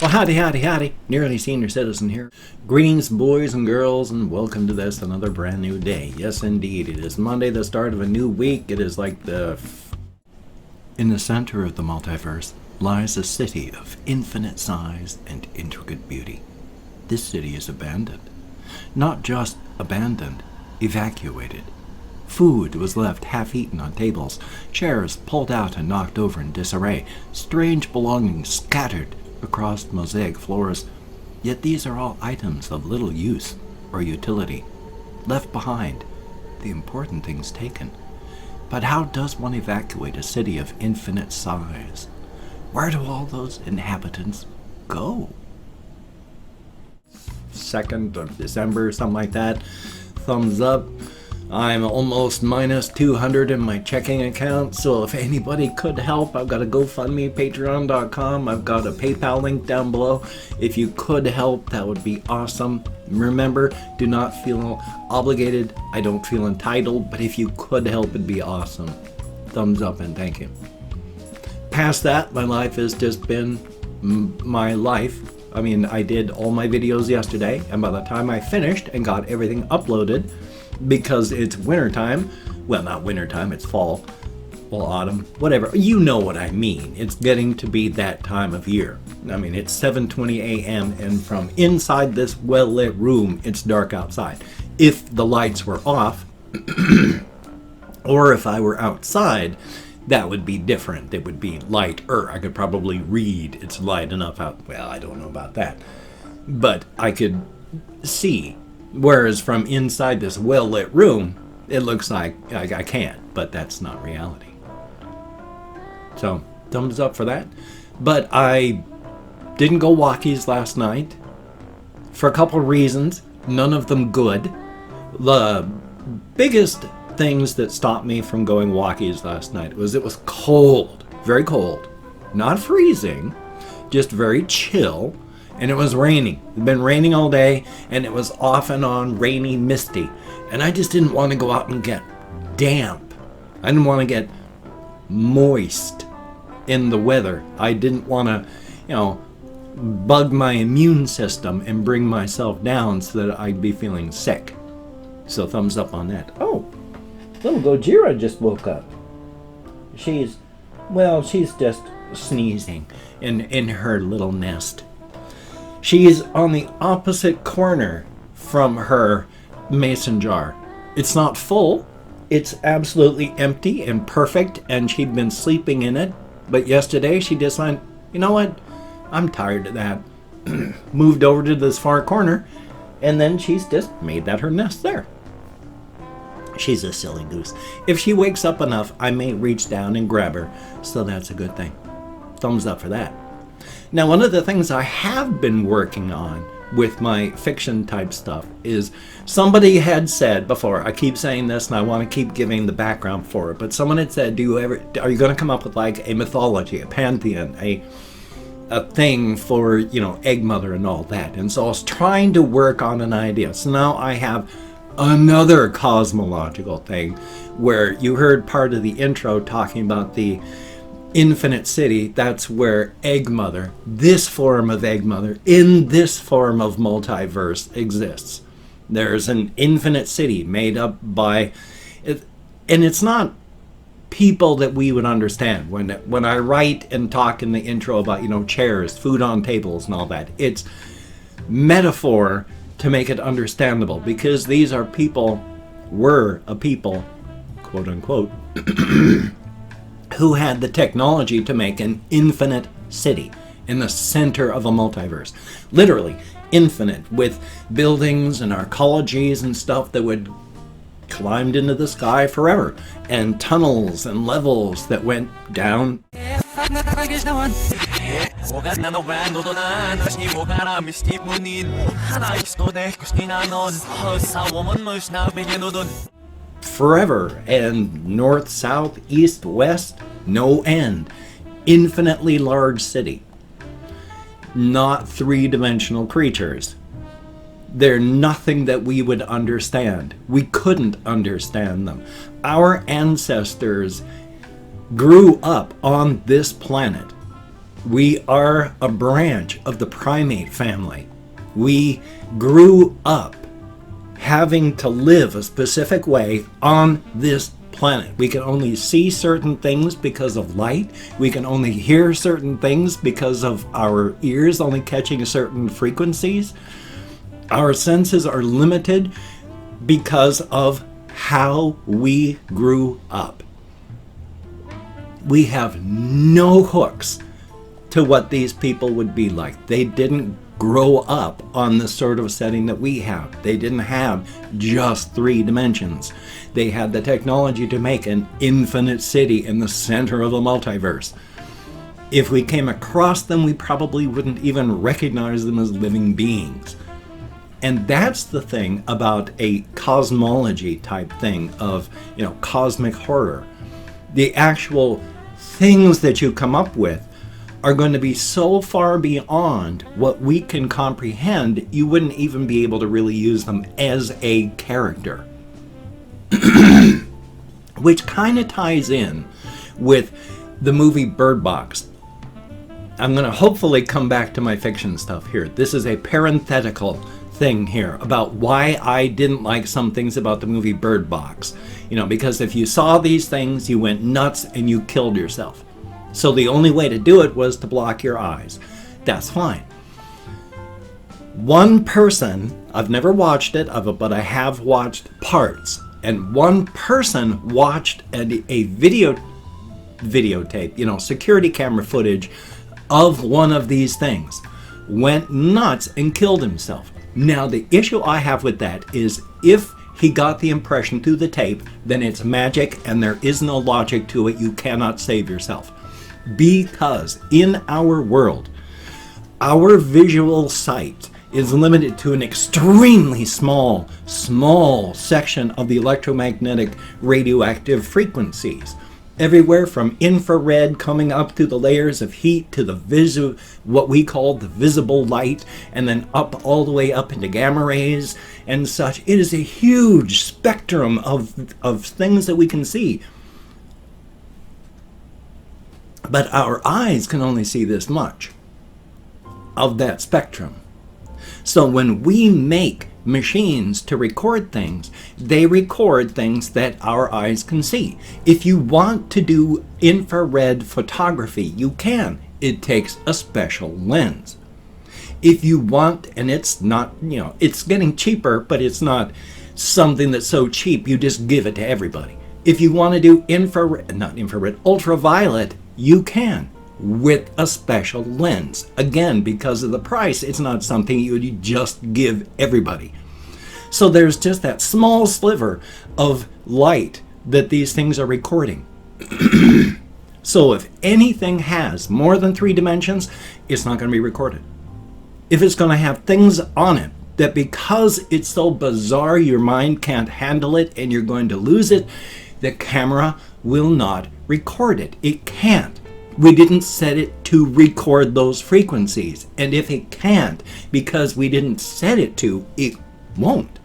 Well, howdy, howdy, howdy. Nearly Senior Citizen here. Greetings, boys and girls, and welcome to this, another brand new day. Yes, indeed. It is Monday, the start of a new week. It is like In the center of the multiverse lies a city of infinite size and intricate beauty. This city is abandoned. Not just abandoned, evacuated. Food was left half-eaten on tables, chairs pulled out and knocked over in disarray, strange belongings scattered across mosaic floors. Yet these are all items of little use or utility. Left behind, the important things taken. But how does one evacuate a city of infinite size? Where do all those inhabitants go? 2nd of December, something like that. Thumbs up. I'm almost minus 200 in my checking account, so if anybody could help, I've got a GoFundMe, patreon.com. I've got a PayPal link down below. If you could help, that would be awesome. Remember, do not feel obligated. I don't feel entitled, but if you could help, it'd be awesome. Thumbs up and thank you. Past that, my life has just been my life. I mean, I did all my videos yesterday, and by the time I finished and got everything uploaded, because it's wintertime, well, not wintertime, it's fall, well, autumn, whatever, you know what I mean. It's getting to be that time of year. I mean, it's 7:20 a.m. and from inside this well-lit room, it's dark outside. If the lights were off, or if I were outside, that would be different. It would be lighter. I could probably read. It's light enough out. Well, I don't know about that. But I could see. Whereas from inside this well-lit room, it looks like I can't. But that's not reality. So, thumbs up for that. But I didn't go walkies last night. For a couple reasons. None of them good. The biggest things that stopped me from going walkies last night was it was cold, very cold, not freezing, just very chill, and it was raining. It'd been raining all day, and it was off and on rainy, misty, and I just didn't want to go out and get damp. I didn't want to get moist in the weather. I didn't want to, bug my immune system and bring myself down so that I'd be feeling sick. So thumbs up on that. Oh, little Gojira just woke up. She's just sneezing in her little nest. She's on the opposite corner from her mason jar. It's not full. It's absolutely empty and perfect, and she'd been sleeping in it. But yesterday she decided, you know what? I'm tired of that. Moved over to this far corner, and then she's just made that her nest there. She's a silly goose. If she wakes up enough, I may reach down and grab her, so that's a good thing. Thumbs up for that. Now, one of the things I have been working on with my fiction type stuff is somebody had said before, I keep saying this and I want to keep giving the background for it, but someone had said, are you going to come up with like a mythology, a pantheon, a thing for, Egg Mother and all that? And so I was trying to work on an idea. So now I have another cosmological thing where you heard part of the intro talking about the infinite city. That's where Egg Mother, this form of Egg Mother, in this form of multiverse exists. There's an infinite city made up by, and it's not people that we would understand. When I write and talk in the intro about, chairs, food on tables and all that, it's metaphor to make it understandable, because these are were a people, quote unquote, who had the technology to make an infinite city in the center of a multiverse. Literally infinite, with buildings and arcologies and stuff that would climbed into the sky forever, and tunnels and levels that went down. Forever, and north, south, east, west, no end. Infinitely large city. Not three-dimensional creatures. They're nothing that we would understand. We couldn't understand them. Our ancestors grew up on this planet We are a branch of the primate family. We grew up having to live a specific way on this planet. We can only see certain things because of light. We can only hear certain things because of our ears only catching certain frequencies. Our senses are limited because of how we grew up. We have no hooks to what these people would be like. They didn't grow up on the sort of setting that we have. They didn't have just 3 dimensions. They had the technology to make an infinite city in the center of the multiverse. If we came across them, we probably wouldn't even recognize them as living beings. And that's the thing about a cosmology type thing of, cosmic horror. The actual things that you come up with are going to be so far beyond what we can comprehend, you wouldn't even be able to really use them as a character. Which kind of ties in with the movie Bird Box. I'm going to hopefully come back to my fiction stuff here. This is a parenthetical thing here about why I didn't like some things about the movie Bird Box. Because if you saw these things, you went nuts and you killed yourself. So the only way to do it was to block your eyes. That's fine. One person, I've never watched it, but I have watched parts. And one person watched a videotape, security camera footage of one of these things. Went nuts and killed himself. Now the issue I have with that is if he got the impression through the tape, then it's magic and there is no logic to it. You cannot save yourself. Because in our world, our visual sight is limited to an extremely small section of the electromagnetic radioactive frequencies. Everywhere from infrared coming up through the layers of heat to the what we call the visible light, and then up all the way up into gamma rays and such. It is a huge spectrum of things that we can see. But our eyes can only see this much of that spectrum. So when we make machines to record things, they record things that our eyes can see. If you want to do infrared photography, you can. It takes a special lens. If you want, and it's not, it's getting cheaper, but it's not something that's so cheap you just give it to everybody. If you want to do ultraviolet, you can with a special lens. Again, because of the price, it's not something you would just give everybody. So there's just that small sliver of light that these things are recording. So if anything has more than 3 dimensions, it's not going to be recorded. If it's going to have things on it that because it's so bizarre your mind can't handle it and you're going to lose it, the camera will not record it. It can't. We didn't set it to record those frequencies. And if it can't, because we didn't set it to, it won't.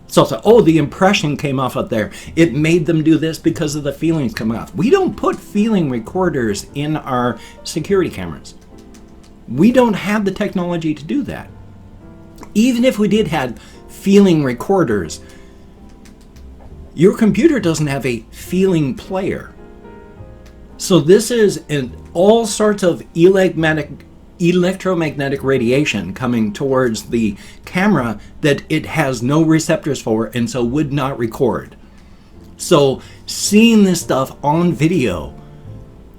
So the impression came off up there. It made them do this because of the feelings coming off. We don't put feeling recorders in our security cameras. We don't have the technology to do that. Even if we did have feeling recorders, your computer doesn't have a feeling player. So this is all sorts of electromagnetic radiation coming towards the camera that it has no receptors for and so would not record. So seeing this stuff on video,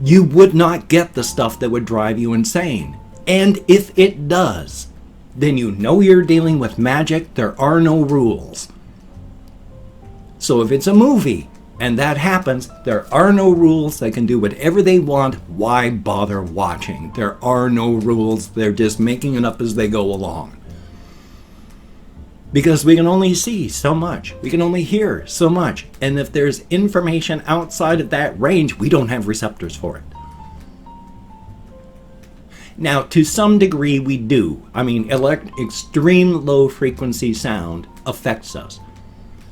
you would not get the stuff that would drive you insane. And if it does, then you know you're dealing with magic. There are no rules. So if it's a movie and that happens, there are no rules. They can do whatever they want. Why bother watching? There are no rules. They're just making it up as they go along. Because we can only see so much. We can only hear so much. And if there's information outside of that range, we don't have receptors for it. Now, to some degree, we do. I mean, extreme low frequency sound affects us.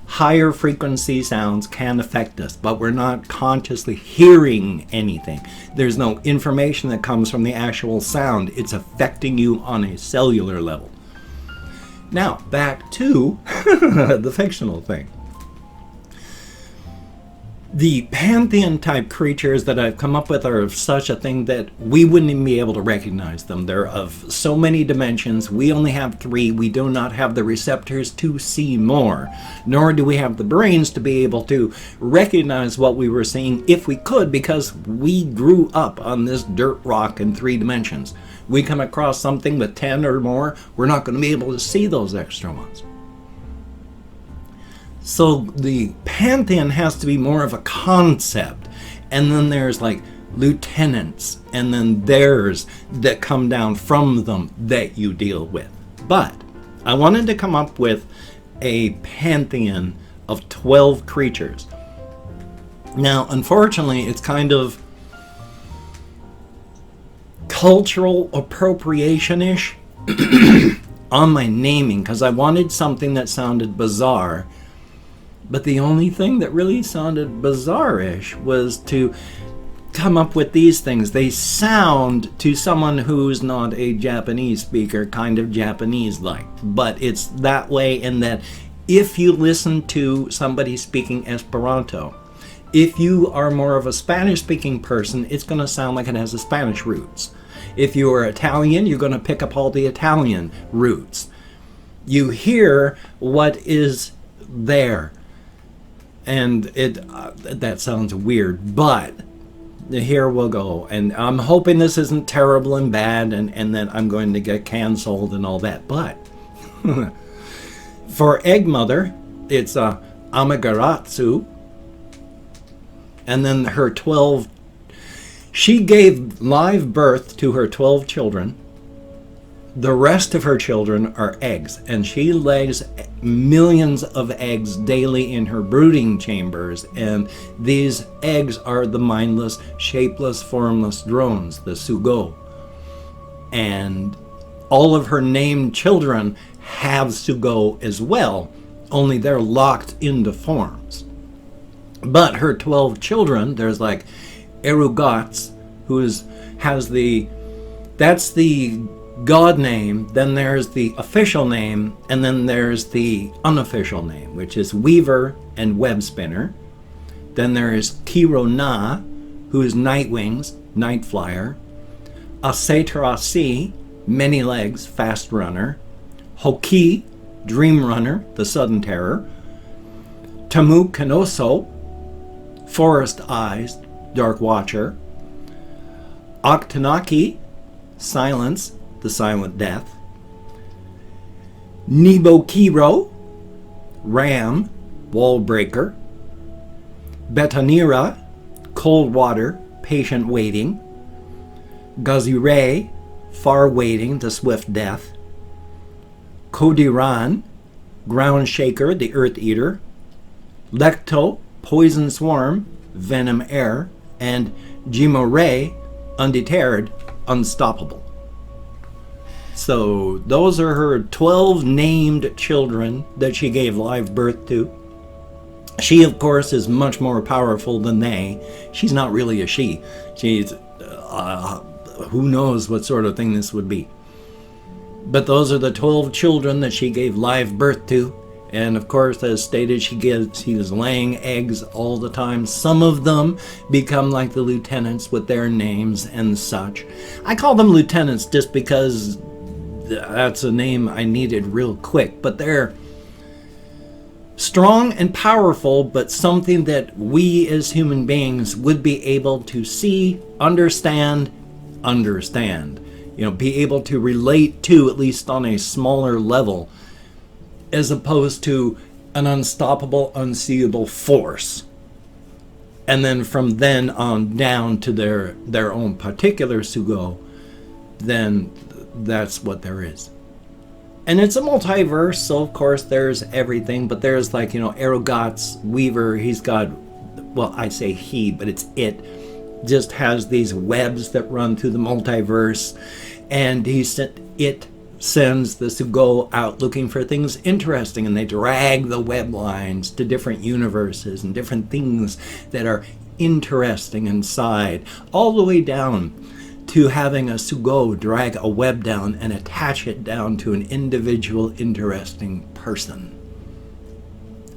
higher frequency sounds can affect us, but we're not consciously hearing anything. There's no information that comes from the actual sound. It's affecting you on a cellular level. Now, back to the fictional thing. The Pantheon type creatures that I've come up with are of such a thing that we wouldn't even be able to recognize them. They're of so many dimensions. We only have 3. We do not have the receptors to see more, nor do we have the brains to be able to recognize what we were seeing if we could, because we grew up on this dirt rock in 3 dimensions. We come across something with 10 or more, we're not going to be able to see those extra ones. So the Pantheon has to be more of a concept. And then there's like lieutenants, and then there's that come down from them that you deal with. But I wanted to come up with a Pantheon of 12 creatures. Now, unfortunately, it's kind of cultural appropriation-ish on my naming, because I wanted something that sounded bizarre. But the only thing that really sounded bizarre-ish was to come up with these things. They sound, to someone who's not a Japanese speaker, kind of Japanese-like. But it's that way in that if you listen to somebody speaking Esperanto, if you are more of a Spanish-speaking person, it's going to sound like it has the Spanish roots. If you are Italian, you're going to pick up all the Italian roots. You hear what is there. And that sounds weird, but here we'll go. And I'm hoping this isn't terrible and bad and that I'm going to get canceled and all that. But for Egg Mother, it's Amagaratsu. And then her 12, she gave live birth to her 12 children. The rest of her children are eggs, and she lays millions of eggs daily in her brooding chambers, and these eggs are the mindless, shapeless, formless drones, the Sugo. And all of her named children have Sugo as well, only they're locked into forms. But her 12 children, there's like Erugats, that's the God name, then there's the official name, and then there's the unofficial name, which is Weaver and Web Spinner. Then there is Kirona, who is Nightwings, Night Flyer. Asetarasi, Many Legs, Fast Runner. Hoki, Dream Runner, the Sudden Terror. Tamu Kanoso, Forest Eyes, Dark Watcher. Octanaki, Silence, the Silent Death. Nibokiro, Ram, Wall Breaker. Betanira, Cold Water, Patient Waiting. Gazire, Far Waiting, the Swift Death. Kodiran, Ground Shaker, the Earth Eater. Lecto, Poison Swarm, Venom Air. And Jimore, Undeterred, Unstoppable. So those are her 12 named children that she gave live birth to. She, of course, is much more powerful than they. She's not really a she. She's, who knows what sort of thing this would be. But those are the 12 children that she gave live birth to. And of course, as stated, she is laying eggs all the time. Some of them become like the lieutenants with their names and such. I call them lieutenants just because that's a name I needed real quick. But they're strong and powerful, but something that we as human beings would be able to see, understand. Be able to relate to, at least on a smaller level, as opposed to an unstoppable, unseeable force. And then from then on down to their own particular Sugo, then that's what there is. And it's a multiverse, so of course there's everything, but there's like, Erogot's Weaver, he's got, well, I say he, but it's it, just has these webs that run through the multiverse, and it sends the Sugo out looking for things interesting, and they drag the web lines to different universes and different things that are interesting inside, all the way down to having a Sugo drag a web down and attach it down to an individual interesting person.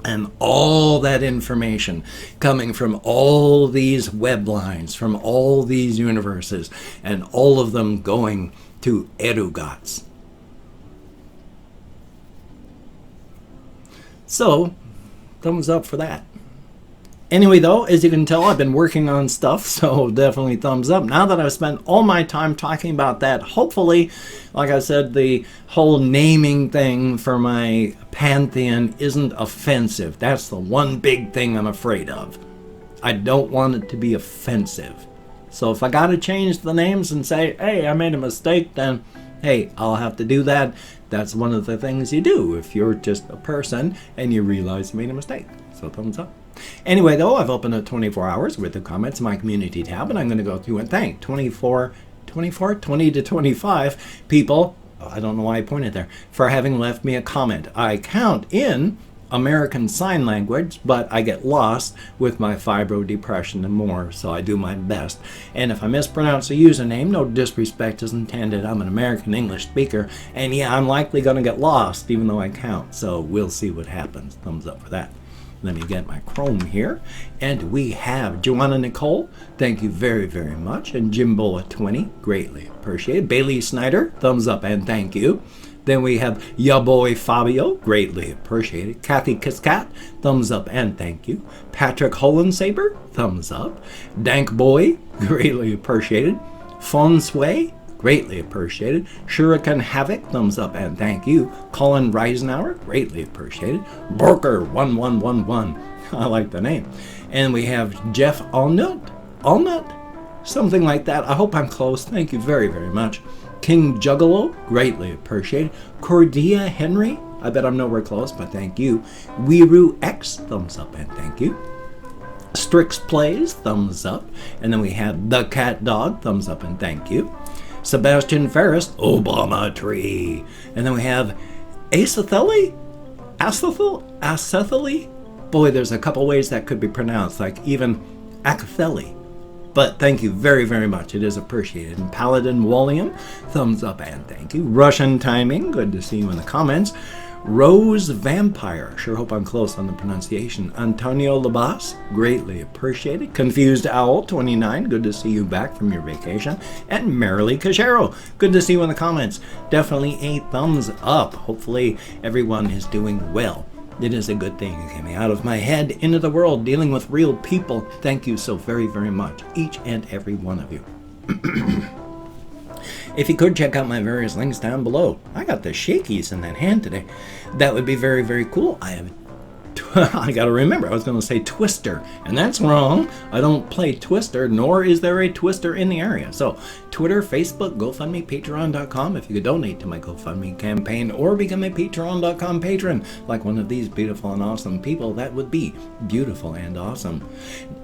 And all that information coming from all these web lines, from all these universes, and all of them going to Erugots. So, thumbs up for that. Anyway, though, as you can tell, I've been working on stuff, so definitely thumbs up. Now that I've spent all my time talking about that, hopefully, like I said, the whole naming thing for my Pantheon isn't offensive. That's the one big thing I'm afraid of. I don't want it to be offensive. So if I gotta change the names and say, hey, I made a mistake, then, hey, I'll have to do that. That's one of the things you do if you're just a person and you realize you made a mistake. So thumbs up. Anyway, though, I've opened up 24 hours with the comments in my community tab, and I'm going to go through and thank 20 to 25 people, I don't know why I pointed there, for having left me a comment. I count in American Sign Language, but I get lost with my fibro, depression, and more, so I do my best. And if I mispronounce a username, no disrespect is intended. I'm an American English speaker, and yeah, I'm likely going to get lost even though I count, so we'll see what happens. Thumbs up for that. Let me get my Chrome here. And we have Joanna Nicole, thank you very, very much. And Jimboa20, greatly appreciated. Bailey Snyder, thumbs up and thank you. Then we have Ya Boy Fabio, greatly appreciated. Kathy Kiscat, thumbs up and thank you. Patrick Holensaber, thumbs up. Dank Boy, greatly appreciated. Fon Sway, greatly appreciated. Shuriken Havoc, thumbs up and thank you. Colin Reisenauer, greatly appreciated. Borker1111, I like the name. And we have Jeff Allnut, something like that. I hope I'm close. Thank you very, very much. King Juggalo, greatly appreciated. Cordia Henry, I bet I'm nowhere close, but thank you. Weeru X, thumbs up and thank you. Strix Plays, thumbs up. And then we have The Cat Dog, thumbs up and thank you. Sebastian Ferris, Obama Tree. And then we have Acetheli? Boy, there's a couple ways that could be pronounced, like even Acetheli. But thank you very, very much. It is appreciated. And Paladin Walliam, thumbs up and thank you. Russian Timing, good to see you in the comments. Rose Vampire, sure hope I'm close on the pronunciation. Antonio Labas, greatly appreciated. Confused Owl 29, good to see you back from your vacation. And Merrily Cachero, good to see you in the comments. Definitely a thumbs up. Hopefully everyone is doing well. It is a good thing to get me out of my head into the world, dealing with real people. Thank you so very, very much, each and every one of you. If you could check out my various links down below. I got the shakies in that hand today. That would be very, very cool. I gotta remember, I was gonna say Twister, and that's wrong. I don't play Twister, nor is there a Twister in the area. So, Twitter, Facebook, GoFundMe, Patreon.com, if you could donate to my GoFundMe campaign, or become a Patreon.com patron, like one of these beautiful and awesome people, that would be beautiful and awesome.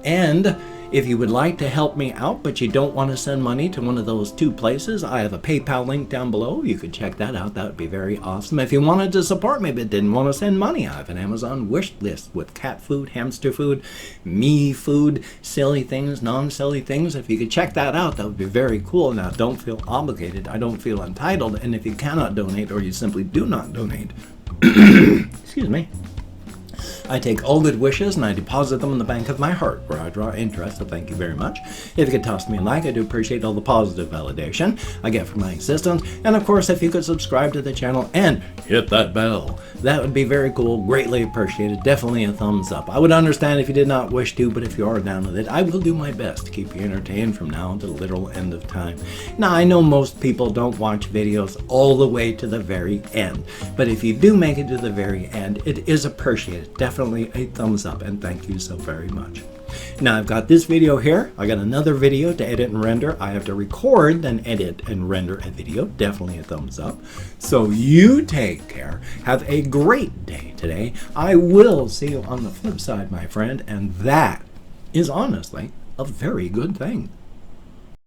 And if you would like to help me out, but you don't want to send money to one of those two places, I have a PayPal link down below. You could check that out. That would be very awesome. If you wanted to support me but didn't want to send money, I have an Amazon wish list with cat food, hamster food, me food, silly things, non-silly things. If you could check that out, that would be very cool. Now, don't feel obligated. I don't feel entitled. And if you cannot donate or you simply do not donate, excuse me, I take all good wishes and I deposit them in the bank of my heart, where I draw interest, so thank you very much. If you could toss me a like, I do appreciate all the positive validation I get from my existence. And of course, if you could subscribe to the channel and hit that bell, that would be very cool, greatly appreciated, definitely a thumbs up. I would understand if you did not wish to, but if you are down with it, I will do my best to keep you entertained from now to the literal end of time. Now, I know most people don't watch videos all the way to the very end, but if you do make it to the very end, it is appreciated. Definitely a thumbs up, and thank you so very much. Now, I've got this video here. I got another video to edit and render. I have to record, then edit and render a video. Definitely a thumbs up. So you take care. Have a great day today. I will see you on the flip side, my friend, and that is honestly a very good thing.